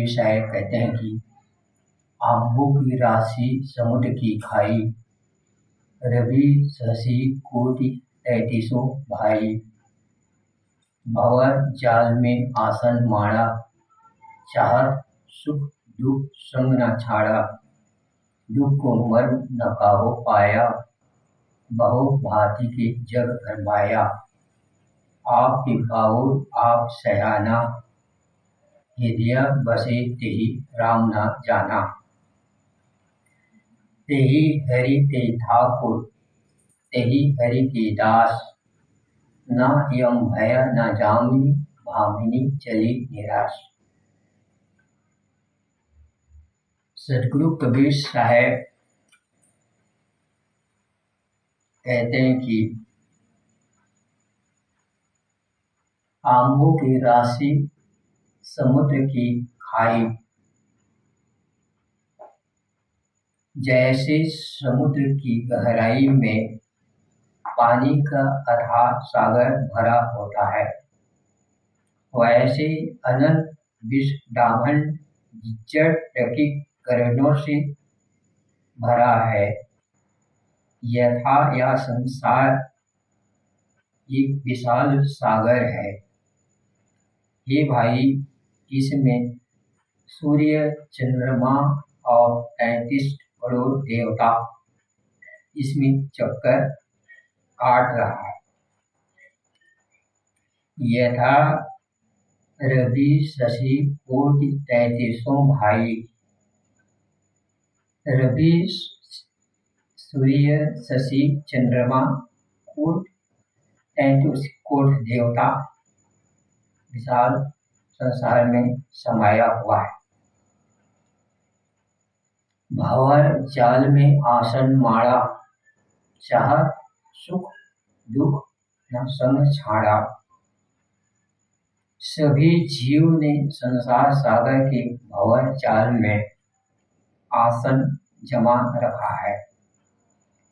कबीर साहब कहते हैं कि आंबों की राशि समुद्र की खाई, रवि शशि कोटि तैंतीसों भाई, भंवर जाल में आसन माड़ा, चाहत सुख दुख संग न छाड़ा, दुख को मर्म न काहो पाया, बहु भांति के जग भरमाया, आप ही बाउर आप सयाना, हृदय बसे तेहि राम न जाना, तेहि हरि ते ठाकुर तेहि हरि के दास, न यम भय न जामिनी भामिनी चली निराश। सदगुरु कबीर साहब कहते हैं कि आंबों की राशि समुद्र की खाई, जैसे समुद्र की गहराई में पानी का अथाह सागर भरा होता है, वैसे अनंत विश्व ब्रह्मांड जड़ करणों से भरा है। यथा यह संसार एक विशाल सागर है। हे भाई, इसमें सूर्य चंद्रमा और 33 करोड़ देवता इसमें चक्कर काट रहा है। यथा रवि शशि कोटि तैंतीसों भाई, रवि सूर्य शशि चंद्रमा कोटि 33 कोटि देवता विशाल संसार में समाया हुआ है। भंवर जाल में आसन माड़ा, चाहत सुख दुख न संग छाड़ा। सभी जीव ने संसार सागर के भंवर जाल में आसन जमा रखा है।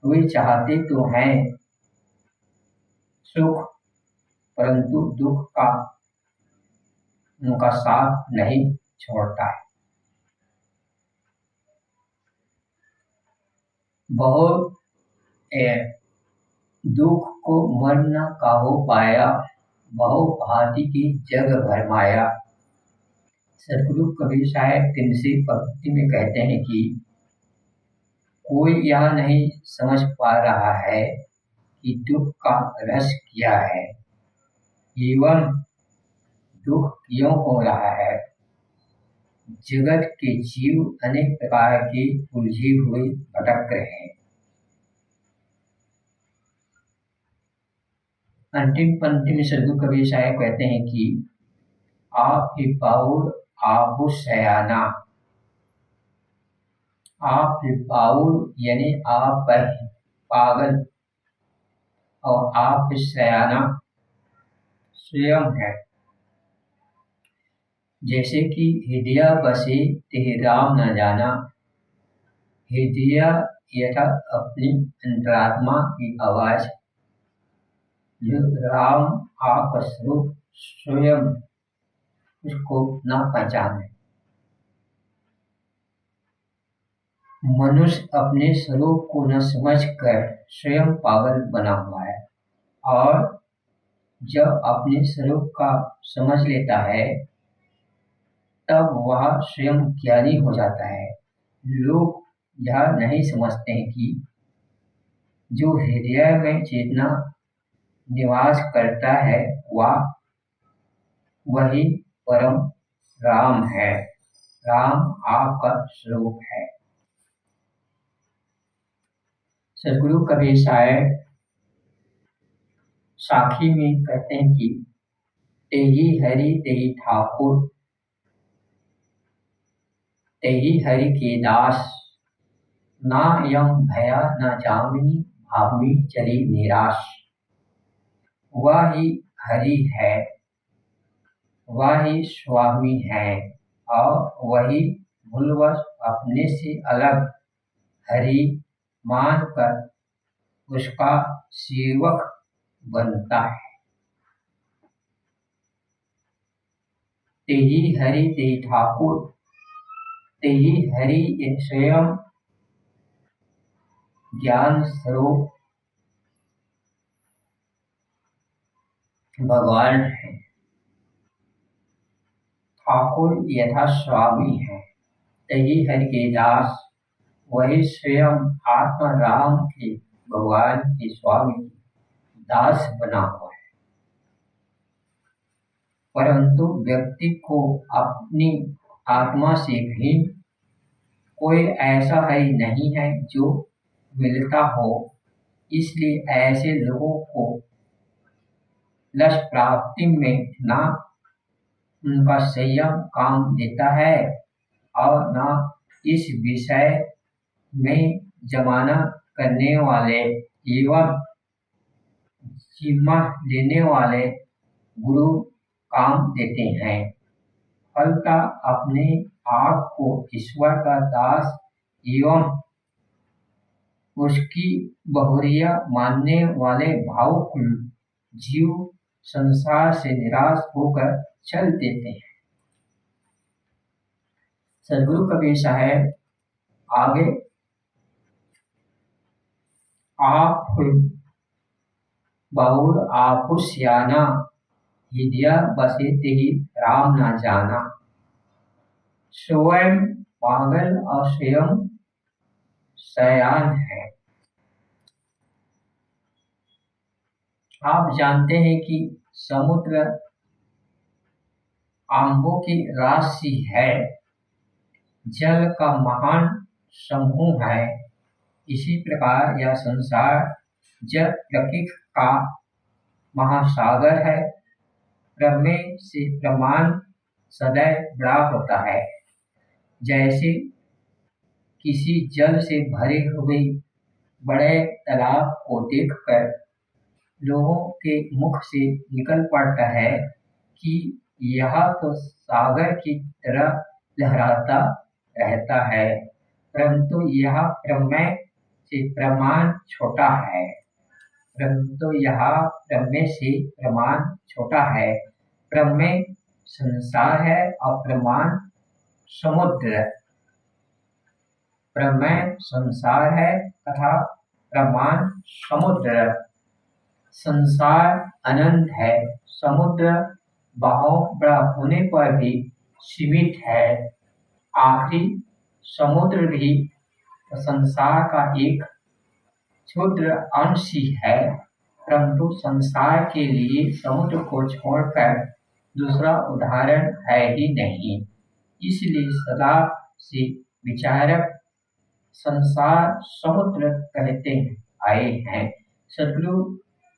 वे चाहते तो हैं सुख, परंतु दुख का उनका साथ नहीं छोड़ता है। बहुत दुख को मर न काहो पाया, बहु भांति की जग भरमाया। सदगुरु कबीर साहब 300 पंक्ति में कहते हैं कि कोई यह नहीं समझ पा रहा है कि दुख का रस क्या है एवं दुख क्यों हो रहा है। जगत के जीव अनेक प्रकार के उलझे हुए भटक रहे हैं। अंतिम पंक्ति में सदगुरु कबीर साहब कहते हैं कि आप ही बाउर आप सयाना। आप ही बाउर यानी आप पागल और आप सयाना स्वयं है। जैसे कि हृदय बसे तेहि राम न जाना। हृदय यथा अपनी अंतरात्मा की आवाज जो राम आप स्वरूप स्वयं उसको न पहचाने। मनुष्य अपने स्वरूप को न समझकर स्वयं पागल बना हुआ है, और जब अपने स्वरूप का समझ लेता है तब वह स्वयं ज्ञानी हो जाता है। लोग यह नहीं समझते हैं कि जो हृदय में चेतना निवास करता है वही परम राम है। राम आपका स्वरूप है। सदगुरु कबीर साहब साखी में कहते हैं कि तेहि हरि तेहि ठाकुर तेहि हरि के दास, ना यम भया न जामिनी भामी चली निराश। वह ही हरि है, वह ही स्वामी है, और वही भूलवश अपने से अलग हरि मानकर उसका सेवक बनता है। तेहि हरि तेहि ठाकुर तेहि हरि स्वयं ज्ञान स्वरूप भगवान है। ठाकुर यथा स्वामी है, तेहि हरि के दास, वही स्वयं आत्मा राम के भगवान के स्वामी दास बना हुआ है। परंतु व्यक्ति को अपनी आत्मा से भिन्न कोई ऐसा हरि नहीं है जो मिलता हो, इसलिए ऐसे लोगों को लक्ष्य प्राप्ति में न उनका संयम काम देता है और न इस विषय में जमाना करने वाले एवं जिम्मा लेने वाले गुरु काम देते हैं। फलतः अपने आप को ईश्वर का दास एवं उसकी बहुरिया मानने वाले भावुक जीव संसार से निराश होकर चल देते हैं। सदगुरु कबीर साहब आगे आप बहुर आपु सियाना, हृदय बसे तेहि राम ना जाना। स्वयं पागल और स्वयं सयान है। आप जानते हैं कि समुद्र आम्बों की राशि है, जल का महान समूह है। इसी प्रकार यह संसार जल प्रकृति का महासागर है। प्रमेय से प्रमाण सदैव बड़ा होता है। जैसे किसी जल से भरे हुए बड़े तालाब को देखकर लोगों के मुख से निकल पड़ता है कि यह तो सागर की तरह लहराता रहता है, परंतु यह प्रमेय से प्रमाण छोटा है। प्रमेय संसार है और प्रमाण समुद्र। प्रमेय संसार है तथा प्रमाण समुद्र। संसार अनंत है, समुद्र बहाव बड़ा होने पर भी सीमित है। आखिरी समुद्र भी संसार का एक क्षुद्र अंश ही है, परंतु संसार के लिए समुद्र को छोड़कर दूसरा उदाहरण है ही नहीं। इसलिए सदा से विचारक संसार समुद्र कहते आए हैं। सदगुरु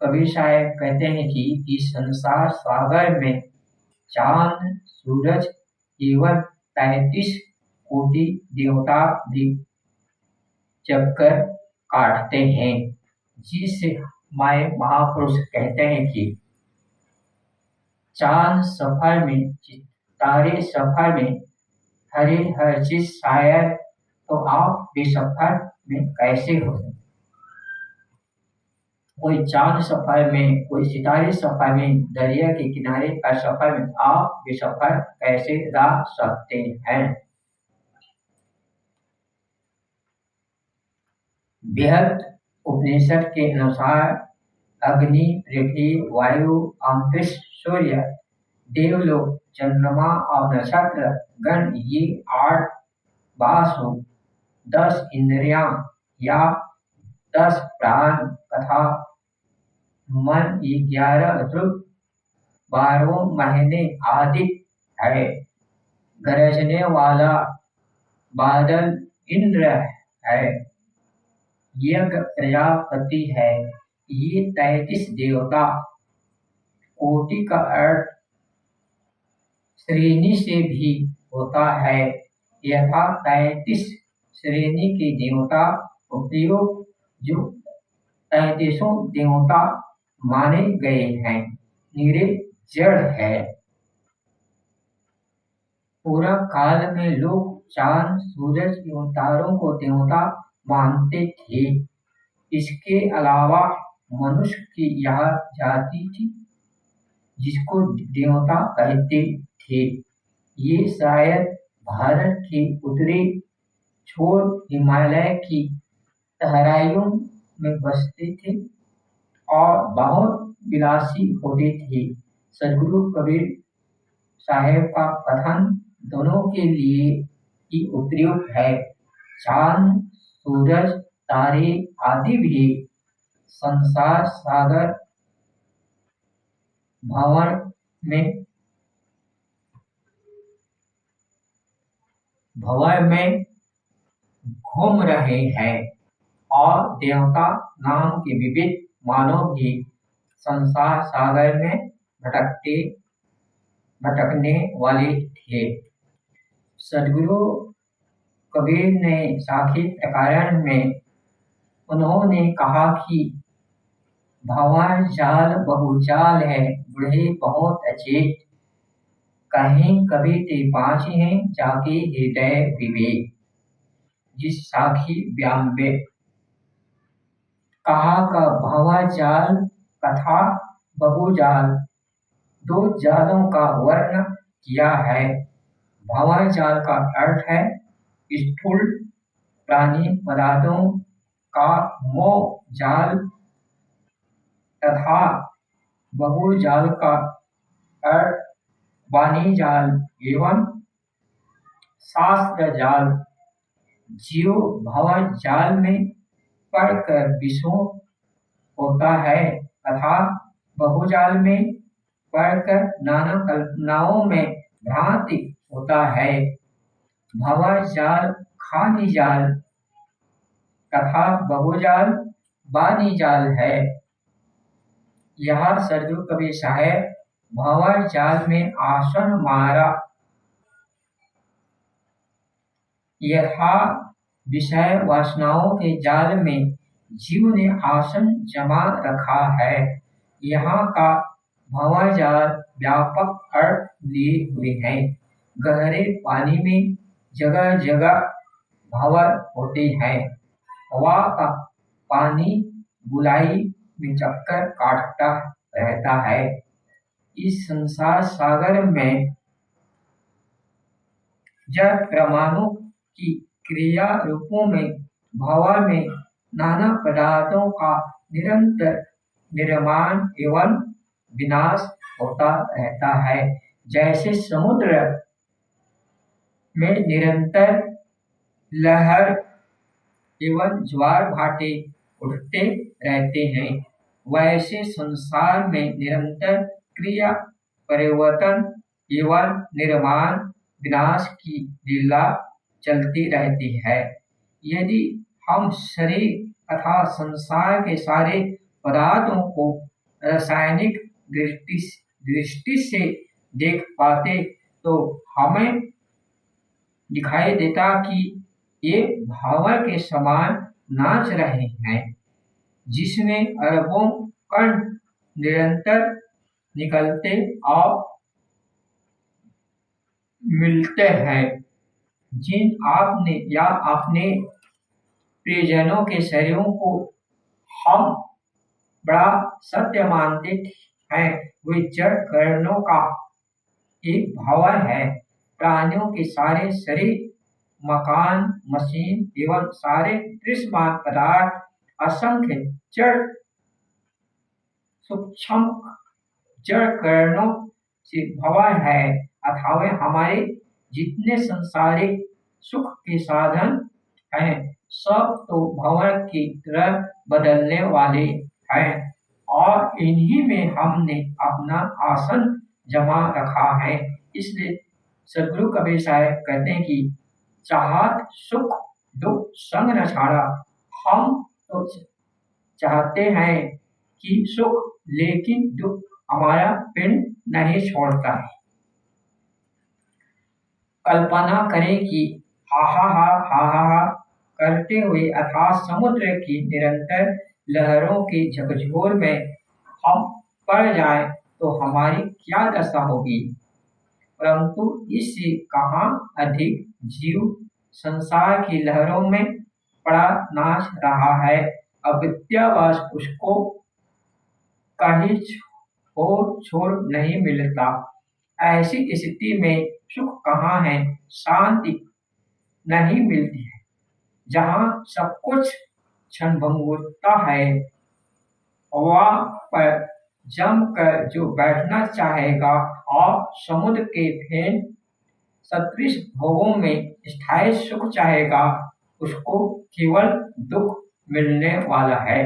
कबीर साहब कहते हैं कि इस संसार सागर में चांद, सूरज एवं 33 कोटि देवता भी चक्कर काटते हैं, जिसे माय महापुरुष कहते हैं कि चांद सफर में, तारे सफर में, हर चीज शायद, तो आप भी सफर में कैसे हो? कोई चांद सफर में, कोई सितारे सफर में, दरिया के किनारे का सफर में, आप भी सफर कैसे रह सकते हैं? बृहद उपनिषद के अनुसार अग्नि, पृथ्वी, वायु, अंतरिक्ष, सूर्य, देवलोक, चंद्रमा और नक्षत्र गण, ये 8 वासु, 10 इंद्रियां या 10 प्राण तथा मन, 11 ध्रुव, 12 महीने आदि है। गरजने वाला बादल इंद्र है। यज्ञ प्रजापति है। ये 33 देवता कोटि का अर्थ श्रेणी से भी होता है। यथा 33 श्रेणी के देवता उपयोग जो 33 देवता माने गए हैं, निरे जड़ है। पूरा काल में लोग चांद, सूरज एवं तारों को देवता मानते थे। इसके अलावा मनुष्य की यह जाति थी जिसको देवता कहते थे। ये शायद भारत के उत्तरी छोर हिमालय की तराइयों में बसते थे और बहुत विलासी होते थे। सदगुरु कबीर साहेब का कथन दोनों के लिए ही उपयुक्त है। चांद, सूरज, तारे आदि भी संसार सागर भंवर में घूम रहे हैं और देवता नाम के विविध मानव भी संसार सागर में भटकने वाले थे। सदगुरु कबीर ने साखी प्रकरण में उन्होंने कहा कि भंवर जाल बहुजाल है, बूढ़े बहुत अचेत, कहीं कभी ते बाँचे हैं जाके हृदय विवेक। जिस साखी व्याम्बे कहा का भंवर जाल तथा बहुजाल, दो जालों का वर्ण किया है। भंवर जाल का अर्थ है स्थूल प्राणी पदार्थों का मोह जाल तथा बहुजाल का अर्थ वाणी जाल एवं शास्त्र जाल। जीव भंवर जाल में पड़कर विषम होता है तथा बहुजाल में पड़कर नाना कल्पनाओं में भ्रांति होता है। भंवर जाल खानी जाल तथा बहुजाल वाणी जाल है। यह सदगुरु कबीर साहेब भंवर जाल में आसन मारा यथा विषय वासनाओं के जाल में जीव ने आसन जमा रखा है। यहाँ का भंवर जाल व्यापक अर्थ लिए हुए हैं। गहरे पानी में जगह जगह भंवर होते हैं। हवा का पानी बुलाई में चक्कर काटता रहता है। इस संसार सागर में जल परमाणु की क्रिया रूपों में भंवर में नाना पदार्थों का निरंतर निर्माण एवं विनाश होता रहता है। जैसे समुद्र में निरंतर लहर एवं ज्वार भाटे उठते रहते हैं, वैसे संसार में निरंतर क्रिया परिवर्तन एवं निर्माण विनाश की लीला चलती रहती है। यदि हम शरीर तथा संसार के सारे पदार्थों को रासायनिक दृष्टि से देख पाते तो हमें दिखाई देता कि ये भंवर के समान नाच रहे हैं, जिसमें अरबों कण निरंतर निकलते और मिलते हैं। जिन आपने या अपने प्रियजनों के शरीरों को हम बड़ा सत्य मानते हैं, वे जड़ कणों का एक भंवर है। प्राणियों के सारे शरीर, मकान, मशीन एवं सारे दृश्यमान पदार्थ असंख्य जड़ सूक्ष्म जड़ कणों से भंवर है अथवा हमारे जितने संसारिक सुख के साधन हैं, सब तो भंवर की तरह बदलने वाले हैं और इन्हीं में हमने अपना आसन जमा रखा है। इसलिए सदगुरु कबीर साहब कहते हैं कि चाहत सुख दुख संग न छाड़ा। हम तो चाहते हैं कि सुख, लेकिन दुख हमारा पिंड नहीं छोड़ता है। कल्पना करें कि हा हा हा हा हा हा करते हुए अथाह समुद्र की निरंतर लहरों के झकझोर में हम पड़ जाएं तो हमारी क्या दशा होगी। परंतु इससे कहाँ अधिक जीव संसार की लहरों में पड़ा नाच रहा है। अविद्यावश उसको कहीं छोड़ नहीं मिलता। ऐसी स्थिति में सुख कहाँ है, शांति नहीं मिलती है। जहाँ सब कुछ क्षणभंगुरता है, वहाँ पर जमकर जो बैठना चाहेगा और समुद्र के फेन सदृश भोगों में स्थायी सुख चाहेगा, उसको केवल दुख मिलने वाला है।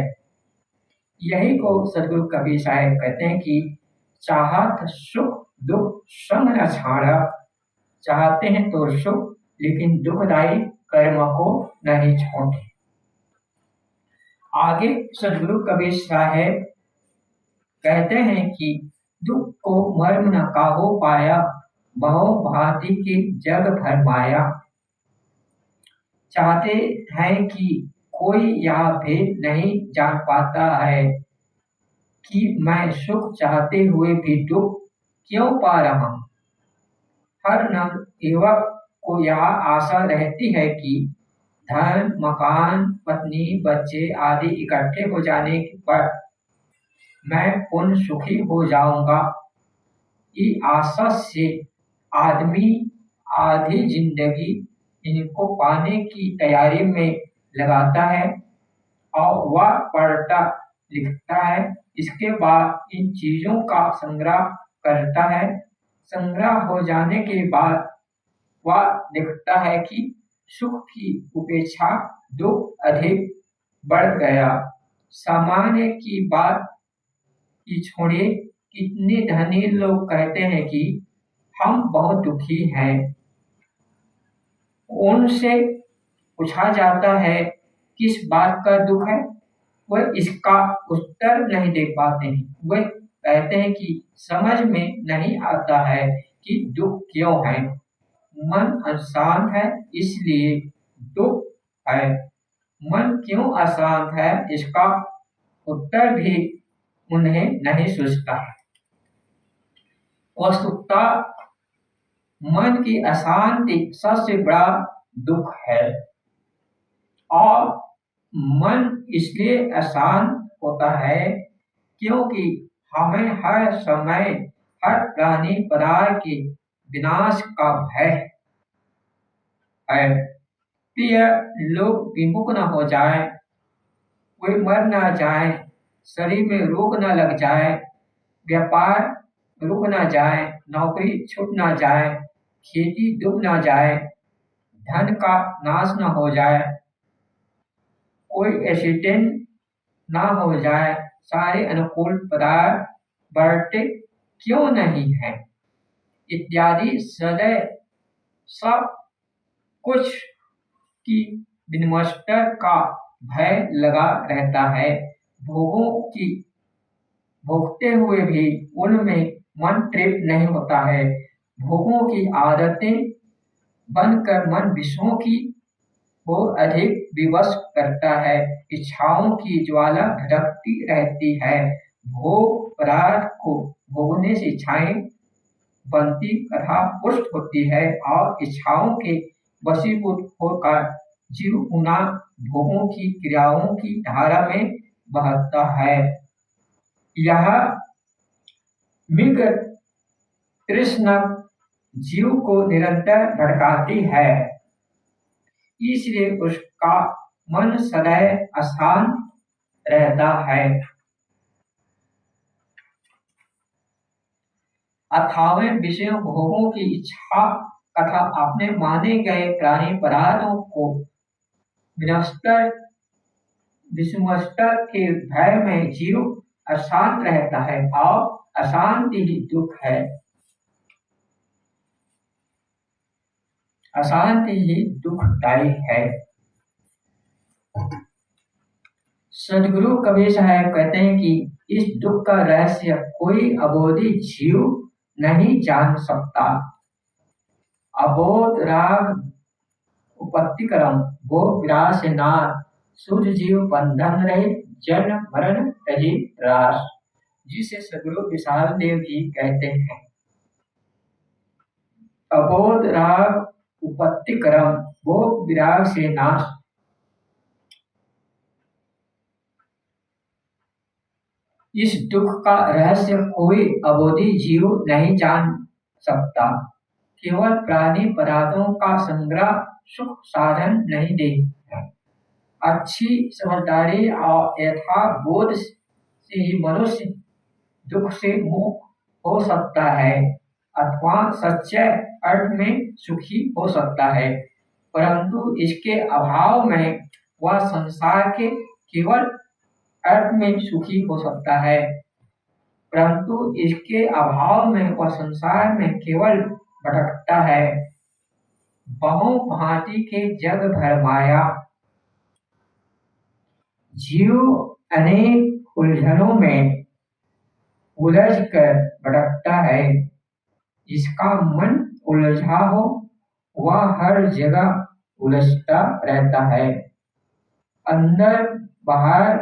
यही को सदगुरु कबीर साहब कहते हैं कि चाहत सुख दुख संग न छाड़ा। चाहते हैं तो सुख, लेकिन दुखदायी कर्म को नहीं छोड़े। आगे सदगुरु कबीर साहब कहते हैं कि दुख को मर्म न काहो पाया, बहु भांति की जग भर माया। चाहते हैं कि कोई यह भेद नहीं जान पाता है कि मैं सुख चाहते हुए भी दुख क्यों पा रहा हूँ। हर नव युवक को यह आशा रहती है कि धन मकान पत्नी बच्चे आदि इकट्ठे हो जाने पर मैं पूर्ण सुखी हो जाऊंगा। इस आशा से आदमी आधी जिंदगी इनको पाने की तैयारी में लगाता है और वह पढ़ता लिखता है। इसके बाद इन चीजों का संग्रह करता है। संग्रह हो जाने के बाद वह देखता है कि सुख की उपेक्षा दुख अधिक बढ़ गया। सामान्य की बात की छोड़िए, कितने धनी लोग कहते हैं कि हम बहुत दुखी हैं। उनसे पूछा जाता है किस बात का दुख है, वह इसका उत्तर नहीं दे पाते हैं। वह कहते हैं कि समझ में नहीं आता है कि दुख क्यों है। मन अशांत है इसलिए दुख है। मन क्यों अशांत है इसका उत्तर भी उन्हें नहीं सूझता है। वस्तुतः मन की अशांति सबसे बड़ा दुख है और मन इसलिए अशांत होता है क्योंकि हमें हर समय हर प्राणी पदार्थ के विनाश का भय है। प्रिय लोग विमुख न हो जाए, कोई मर न जाए, शरीर में रोग न लग जाए, व्यापार रुक न जाए, नौकरी छूट न जाए, खेती डूब न जाए, धन का नाश न हो जाए, कोई एक्सीडेंट ना हो जाए, सारे अनुकूल पदार्थ बढ़ते क्यों नहीं है इत्यादि सदैव सब कुछ की विनष्ट का भय लगा रहता है। भोगों की भोगते हुए भी उनमें मन तृप्त नहीं होता है। भोगों की आदतें बनकर मन विषयों की को अधिक विवश करता है। इच्छाओं की ज्वाला भड़कती रहती है। भोग पदार्थ को भोगने से इच्छाएं बनती तथा पुष्ट होती है और इच्छाओं के वशीभूत होकर जीव पुनः भोगों की क्रियाओं की धारा में बहता है। यह मृग तृष्णा जीव को निरंतर भटकाती है, इसलिए उसका मन सदैव अशांत रहता है। अथावे विषय भोगों की इच्छा तथा अपने माने गए प्राणी पदार्थों को विषमस्त के भय में जीव अशांत रहता है और अशांति ही दुख है। अशांति ही दुखदायी है। सदगुरु कबीर साहब कहते हैं कि इस दुख का रहस्य कोई अबोधी जीव नहीं जान सकता। अबोध राग उपत्ति करम वो विरास नाथ, शुद्ध जीव बंधन रहित जन्म मरण रहित रास, जिसे सदगुरु विशाल देव जी कहते हैं। अबोध राग उपत्ति करम वो विराग से नाश। इस दुख का रहस्य कोई अबोधी जीव नहीं जान सकता। केवल प्राणी पदार्थों का संग्रह सुख साधन नहीं दे। अच्छी समझदारी और यथार्थ बोध से ही मनुष्य दुख से मुक्त हो सकता है अथवा सच्चे अर्थ में सुखी हो सकता है, परंतु इसके अभाव में वह संसार के केवल अर्थ में सुखी हो सकता है, परंतु इसके अभाव में वह संसार में केवल भटकता है। बहु भांति के जग भर माया, जीव अनेक उलझनों में उलझ कर भटकता है। जिसका मन उलझा हो वह हर जगह उलझता रहता है। अंदर बाहर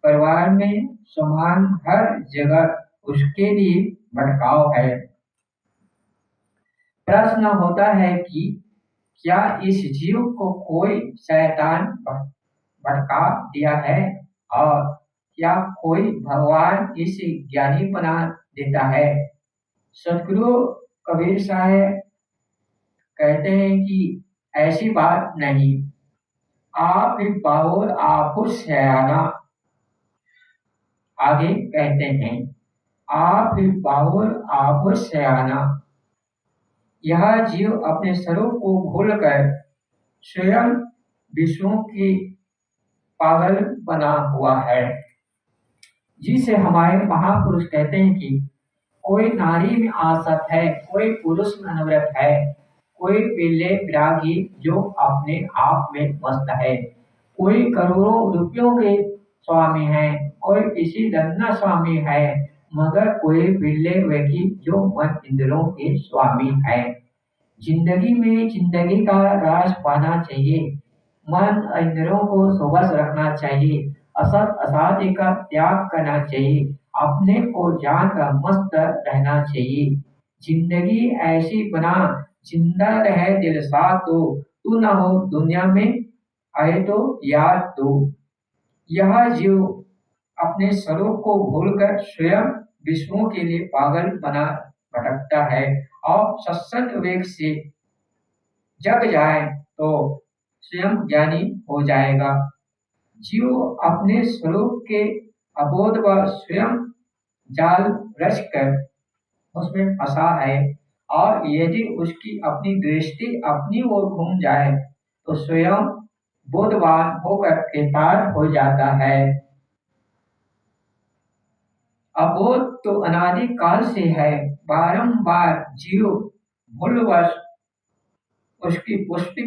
परिवार में समान हर जगह उसके लिए भटकाव है। प्रश्न होता है कि क्या इस जीव को कोई शैतान भटका दिया है और क्या कोई भगवान इसे ज्ञानी बना देता है। सदगुरु कबीर साहब कहते हैं कि ऐसी बात नहीं। आप ही बाहुर आपु सयाना, आगे कहते हैं आप ही बाहुर आपु सयाना। यह जीव अपने स्वरूप को भूलकर स्वयं विषयों की पागल बना हुआ है। जिसे हमारे महापुरुष कहते हैं कि कोई नारी में आसक्त है, कोई पुरुष में अनवरत है, कोई पीले विरागी जो अपने आप में मस्त है, कोई करोड़ों रुपयों के स्वामी है, कोई किसी धन्ना स्वामी है, मगर कोई पीले व्यक्ति जो मन इंद्रियों के स्वामी है। जिंदगी में जिंदगी का राज पाना चाहिए, मन इंद्रियों को सुबह रखना चाहिए, असत असाध्य का त्याग करना चाहिए, अपने को जानकर मस्त रहना चाहिए। जिंदगी ऐसी बना जिंदा रहे दिल साथ तू न हो दुनिया में आए तो याद तू। यह जीव अपने स्वरूप को भूलकर स्वयं विषयों के लिए पागल बना भटकता है और सत्संग विवेक से जग जाए तो स्वयं ज्ञानी हो जाएगा। जीव अपने स्वरूप के अबोध व स्वयं जाल रचकर उसमें फंसा है और यदि उसकी अपनी दृष्टि अपनी ओर घूम जाए तो स्वयं बोधवान होकर कृतार्थ हो जाता है। अबोध तो अनादि काल से है, बारंबार जीव भूलवश उसकी पुष्टि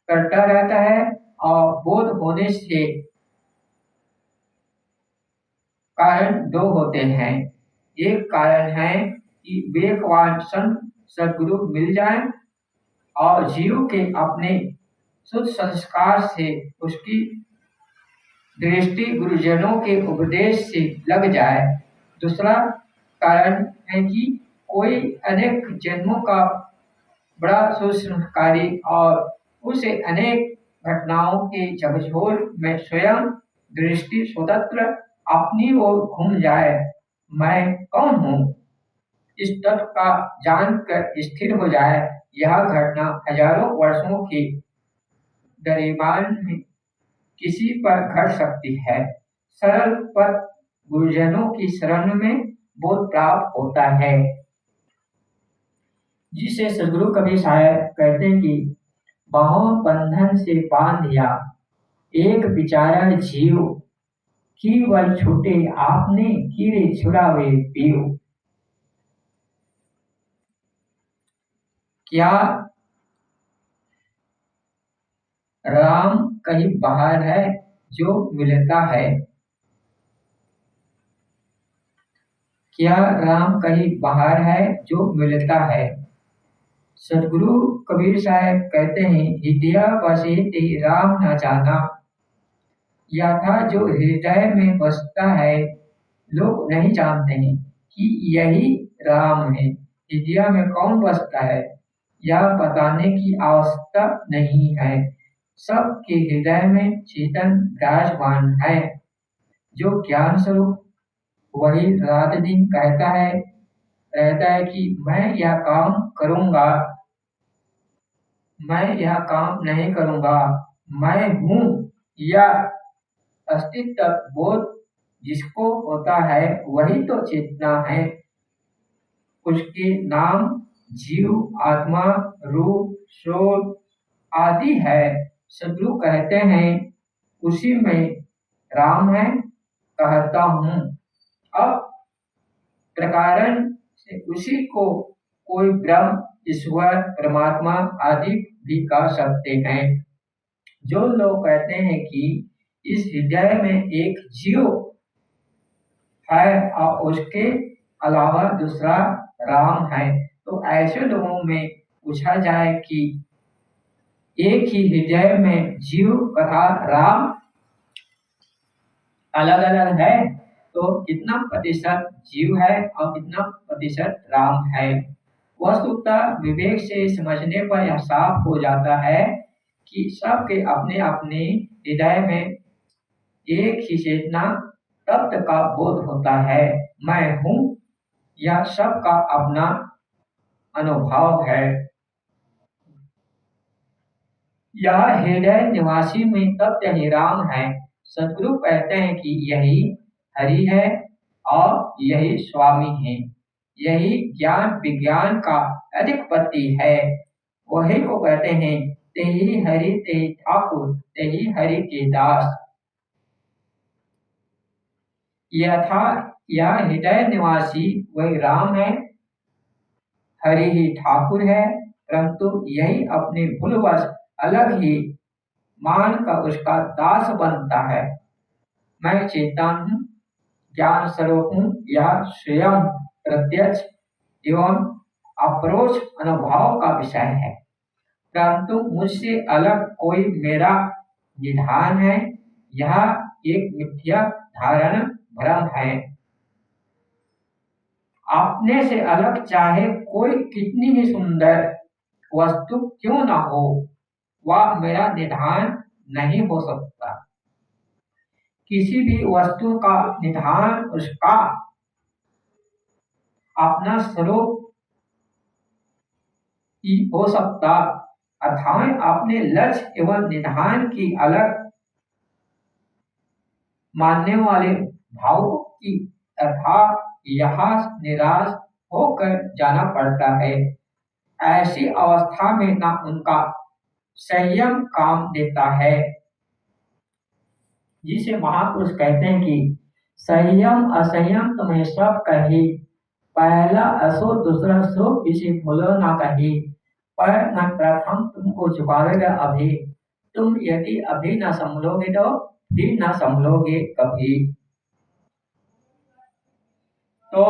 करता रहता है और बोध होने से कारण दो होते हैं। एक कारण है कि विवेकवान संत सद्गुरु मिल जाए और जीव के अपने शुद्ध संस्कार से उसकी दृष्टि गुरुजनों के उपदेश से लग जाए। दूसरा कारण है कि कोई अनेक जन्मों का बड़ा सुसंस्कारी और उसे अनेक घटनाओं के झकझोर में स्वयं दृष्टि स्वतंत्र अपनी ओर घूम जाए। मैं कौन हूँ इस तत्व का जानकर स्थिर हो जाए। यह घटना हजारों वर्षों के दरमियान में किसी पर घट सकती है। सरल पद गुरुजनों की शरण में बोध प्राप्त होता है। जिसे सदगुरु कबीर साहब कहते हैं कि बाहों बंधन से बांध दिया एक बेचारा जीव, की वल छूटे आपने कीड़े छुड़ावे पीओ। क्या राम कहीं बाहर है जो मिलता है? क्या राम कहीं बाहर है जो मिलता है? सदगुरु कबीर साहब कहते हैं हृदय बसे ते राम न जाना। या था जो हृदय में बसता है लोग नहीं जानते हैं कि यही राम है। हृदय में कौन बसता है यह बताने की आवश्यकता नहीं है। सबके हृदय में चेतन विराजमान है जो ज्ञान स्वरूप वही रात दिन कहता है रहता है कि मैं यह काम करूंगा, मैं यह काम नहीं करूंगा, मैं हूँ, या अस्तित्व बोध जिसको होता है वही तो चेतना है। उसके नाम जीव, आत्मा, रूप, शोध आदि है। सदगुरु कहते हैं उसी में राम है, कहता हूँ। अब प्रकारण से उसी को कोई ब्रह्म, ईश्वर, परमात्मा आदि भी कह सकते हैं। जो लोग कहते हैं कि इस हृदय में एक जीव है और उसके अलावा दूसरा राम है, तो ऐसे लोगों में पूछा जाए कि एक ही हृदय में जीव तथा राम अलग अलग है, तो कितना प्रतिशत जीव है और कितना प्रतिशत राम है। वस्तुतः विवेक से समझने पर यह साफ हो जाता है कि सबके अपने अपने हृदय में एक ही चेतना तत्व का बोध होता है। मैं हूँ, यह सबका अपना अनुभव है। यह हृदय निवासी में तत्व ही राम है। सदगुरु कहते हैं कि यही हरि है और यही स्वामी है, यही ज्ञान विज्ञान का अधिपति है। वही को कहते हैं तेहि हरि तेहि ठाकुर, तेहि हरि के दास। यथा यह हृदय निवासी वही राम है, हरि ही ठाकुर है, परंतु यही अपने भूलवश अलग ही मान का उसका दास बनता है। मैं चेतन हूँ, ज्ञान स्वरूप हूँ, यह स्वयं प्रत्यक्ष एवं अप्रोच अनुभव का विषय है, परंतु मुझसे अलग कोई मेरा निधान है, यह एक मिथ्या धारण भ्रम है। अपने से अलग चाहे कोई कितनी ही सुंदर वस्तु क्यों ना हो, वह मेरा निधान नहीं हो सकता। किसी भी वस्तु का निधान उसका अपना स्वरूप ही हो सकता, अर्थात अपने लक्ष्य एवं निधान की अलग मानने वाले भावुक की तथा यहाँ निराश होकर जाना पड़ता है। ऐसी अवस्था में ना उनका संयम काम देता है, जिसे महापुरुष कहते हैं कि संयम असंयम तुम्हें सब कही, पहला असो दूसरा सो किसी भूलो ना कही, पर न प्रथम तुमको झुकावेगा अभी, तुम यदि अभी न संभलोगे तो फिर न संभलोगे कभी। तो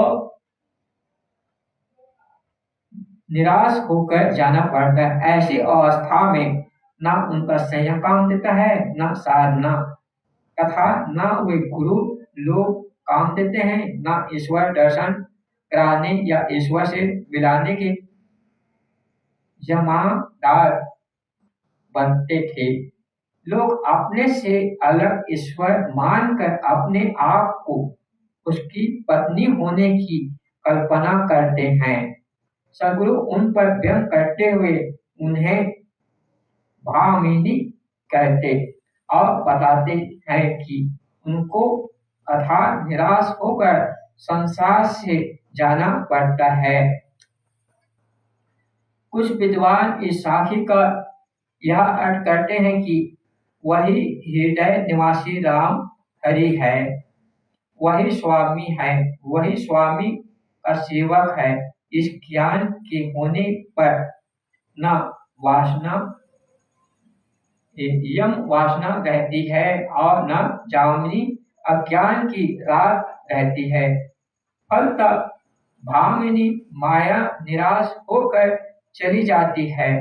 निराश होकर जाना पड़ता है। ऐसी अवस्था में ना उनका संयम काम देता है, ना साधना, तथा ना वे गुरु लोग काम देते हैं, ना ईश्वर दर्शन कराने या ईश्वर से मिलाने के जमादार बनते थे। लोग अपने से अलग ईश्वर मानकर अपने आप को उसकी पत्नी होने की कल्पना करते हैं। सदगुरु उन पर व्यंग करते हुए उन्हें भामिनी कहते और बताते हैं कि उनको अर्थात निराश होकर संसार से जाना पड़ता है। कुछ विद्वान इस साखी का यह अर्थ करते हैं कि वही हृदय निवासी राम हरि है, वही स्वामी है, वही स्वामी का सेवक है। इस ज्ञान के होने पर न वासना यम वासना रहती है और न जामनी अज्ञान की रात रहती है। फलतः भामिनी माया निराश होकर चली जाती है।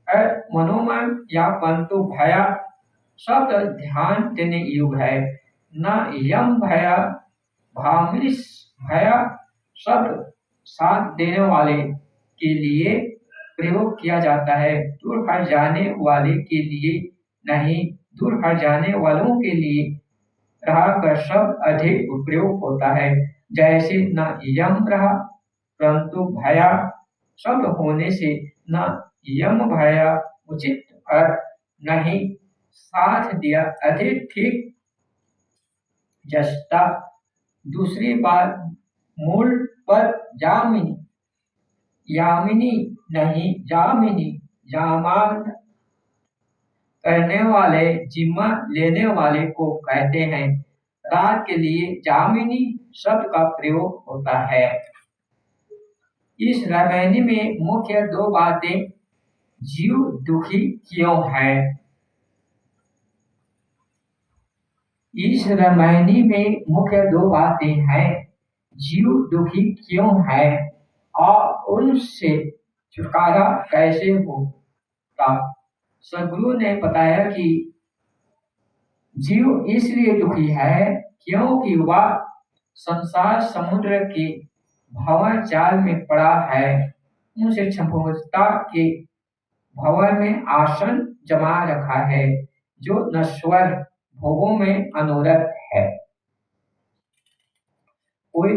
मनोमन या पंतु भया शब्द ध्यान देने युग है, न यम भया भामिनी भया शब्द साथ देने वाले के लिए प्रयोग किया जाता है, दूर हट जाने वाले के लिए नहीं। दूर हट जाने वालों के लिए रहा कर शब्द अधिक उपयोग होता है। जैसे न यम रहा परंतु भया शब्द होने से न यम भया उचित और नहीं साथ दिया अधिक ठीक जस्ता। दूसरी बात मूल पर जामिनी यामिनी नहीं जामिनी जामान करने वाले जिम्मा लेने वाले को कहते हैं। रात के लिए जामिनी शब्द का प्रयोग होता है। इस रामायणी में मुख्य दो बातें जीव दुखी क्यों है। इस रामायणी में मुख्य दो बातें हैं जीव दुखी क्यों है और उनसे छुटकारा कैसे होगा। सदगुरु ने बताया कि जीव इसलिए दुखी है क्योंकि वह संसार समुद्र के भंवर जाल में पड़ा है। उनसे क्षमता के भंवर में आसन जमा रखा है जो नश्वर भोगों में अनुरत है। कोई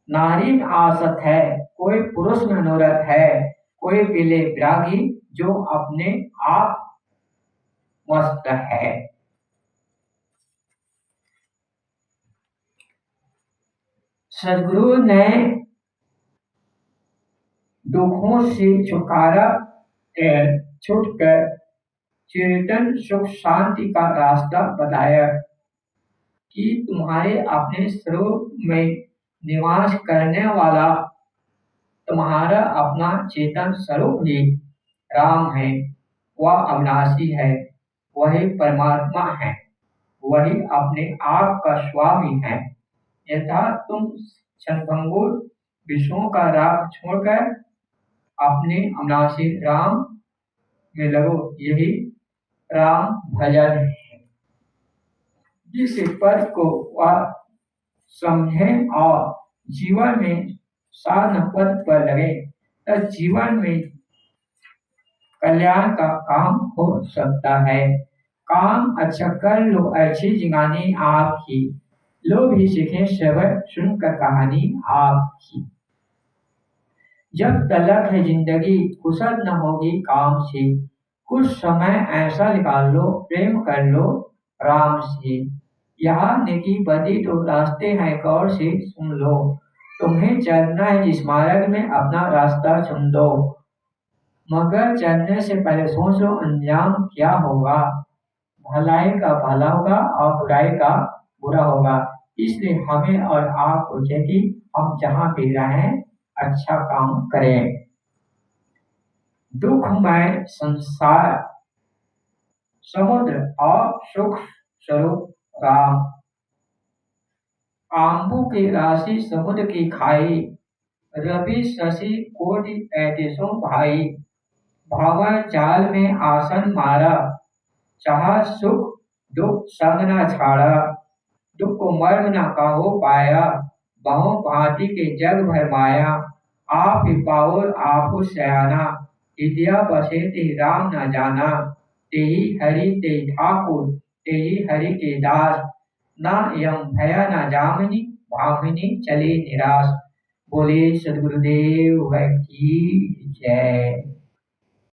नारी में आसक्त है, कोई पुरुष में अनुरत है, कोई पीले विरागी जो अपने आप मस्त है। सदगुरु ने दुखों से छुटकारा छूटकर चिरंतन सुख शांति का रास्ता बताया कि तुम्हारे अपने स्वरूप में निवास करने वाला तुम्हारा अपना चेतन स्वरूप ही राम है। वह अविनाशी है, वही परमात्मा है, वही अपने आप का स्वामी है। यथा तुम क्षणभंगुर विषयों का राग छोड़कर अपने अविनाशी राम में लगो, यही राम भजन है। जिस पद को वह समझे और जीवन में साधन पद पर लगे तब जीवन में कल्याण का काम हो सकता है। काम अच्छा कर लो, अच्छी जिंगानी आपकी, लोग भी सीखे श्रवण सुनकर कहानी आपकी। जब तलक है जिंदगी कुशल न होगी काम से, कुछ समय ऐसा निकाल लो प्रेम कर लो राम से। यहाँ नेकी बदी तो रास्ते हैं गौर से सुन लो, तुम्हें चलना है जिस मार्ग में अपना रास्ता चुन दो। मगर चलने से पहले सोच लो अंजाम क्या होगा, भलाई का भला होगा और बुराई का बुरा होगा। इसलिए हमें और आपको चाहिए कि हम जहाँ भी रहें अच्छा काम करें। दुखमय संसार समुद्र और सुख स्वरूप राम। आंबू की राशि समुद्र की खाई, रवि शशि कोटि 33 भाई। भंवर जाल में आसन मारा, चाहा सुख दुख संग न छाड़ा। दुख को मर्म न काहो पाया, बहु भांति के जग भर माया। आप ही पाओ आपु सयाना, विद्या बसे ते राम न जाना। तेहि हरि ते ठाकुर, तेहि हरि के दास। ना यम भया न जामिनी, भामिनी चले निराश। बोले सदगुरुदेव की जय।